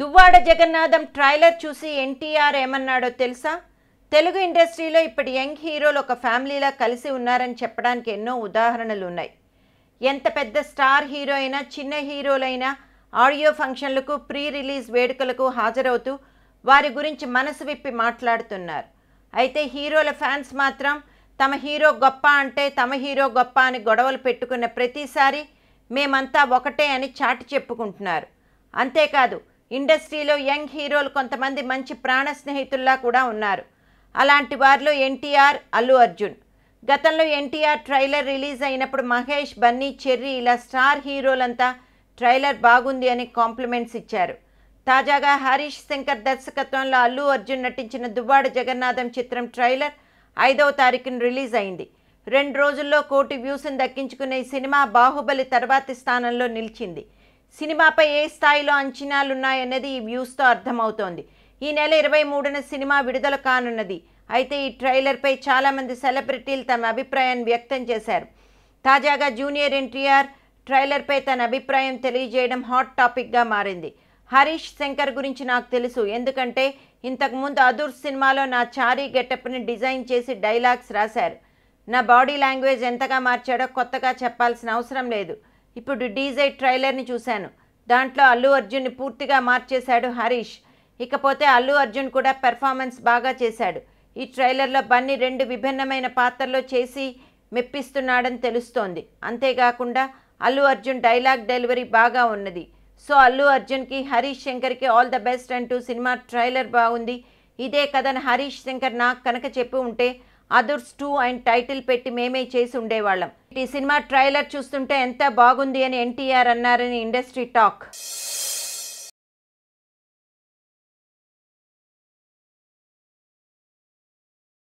Duvvada Jagannatham trailer చూసి ఎన్టీఆర్ ఏమన్నాడో తెలుసా? తెలుగు ఇండస్ట్రీలో ఇప్పటి యంగ్ హీరోలు ఒక ఫ్యామిలీలా కలిసి ఉన్నారని చెప్పడానికి ఎన్నో ఉదాహరణలు ఉన్నాయి. ఎంత పెద్ద స్టార్ హీరో అయినా, చిన్న హీరోలైనా ఆడియో ఫంక్షన్లకు, ప్రీ రిలీజ్ వేడుకలకు హాజరవుతూ వారి గురించి మనసు విప్పి మాట్లాడుతున్నారు. అయితే హీరోల ఫ్యాన్స్ మాత్రం తమ హీరో గొప్ప అంటే తమ హీరో గొప్ప అని గొడవలు పెట్టుకున్న ప్రతిసారి మేమంతా ఒకటే అని చాటి చెప్పుకుంటున్నారు. అంతేకాదు, ఇండస్ట్రీలో యంగ్ హీరోలు కొంతమంది మంచి ప్రాణ స్నేహితుల్లా కూడా ఉన్నారు. అలాంటి వారిలో ఎన్టీఆర్, అల్లు అర్జున్. గతంలో ఎన్టీఆర్ ట్రైలర్ రిలీజ్ అయినప్పుడు మహేష్, బన్నీ, చెర్రీ ఇలా స్టార్ హీరోలంతా ట్రైలర్ బాగుంది అని కాంప్లిమెంట్స్ ఇచ్చారు. తాజాగా హరీష్ శంకర్ దర్శకత్వంలో అల్లు అర్జున్ నటించిన దువ్వాడ జగన్నాథం చిత్రం ట్రైలర్ 5వ తారీఖున రిలీజ్ అయింది. 2 రోజుల్లో 1 కోటి వ్యూస్ని దక్కించుకున్న ఈ సినిమా బాహుబలి తర్వాతి స్థానంలో నిలిచింది. సినిమాపై ఏ స్థాయిలో అంచనాలున్నాయన్నది ఈ వ్యూస్తో అర్థమవుతోంది. ఈ నెల 23న సినిమా విడుదల కానున్నది. అయితే ఈ ట్రైలర్పై చాలామంది సెలబ్రిటీలు తమ అభిప్రాయాన్ని వ్యక్తం చేశారు. తాజాగా జూనియర్ ఎన్టీఆర్ ట్రైలర్పై తన అభిప్రాయం తెలియజేయడం హాట్ టాపిక్గా మారింది. హరీష్ శంకర్ గురించి నాకు తెలుసు, ఎందుకంటే ఇంతకుముందు అదుర్ సినిమాలో నా చారీ గెటప్ని డిజైన్ చేసి డైలాగ్స్ రాశారు. నా బాడీ లాంగ్వేజ్ ఎంతగా మార్చాడో కొత్తగా చెప్పాల్సిన అవసరం లేదు. ఇప్పుడు డీజే ట్రైలర్ని చూశాను, దాంట్లో అల్లు అర్జున్ని పూర్తిగా మార్చేశాడు హరీష్. ఇకపోతే అల్లు అర్జున్ కూడా పెర్ఫార్మెన్స్ బాగా చేశాడు. ఈ ట్రైలర్లో బన్నీ 2 విభిన్నమైన పాత్రల్లో చేసి మెప్పిస్తున్నాడని తెలుస్తోంది. అంతేకాకుండా అల్లు అర్జున్ డైలాగ్ డెలివరీ బాగా ఉన్నది. సో అల్లు అర్జున్కి, హరీష్ శంకర్కి ఆల్ ద బెస్ట్ అంటూ సినిమా ట్రైలర్ బాగుంది. ఇదే కథను హరీష్ శంకర్ నాకు కనుక చెప్పి ఉంటే అదుర్స్ 2 అండ్ టైటిల్ పెట్టి మేమే చేసి ఉండేవాళ్ళం. ఈ సినిమా ట్రైలర్ చూస్తుంటే ఎంత బాగుంది అని ఎన్టీఆర్ అన్నారని ఇండస్ట్రీ టాక్.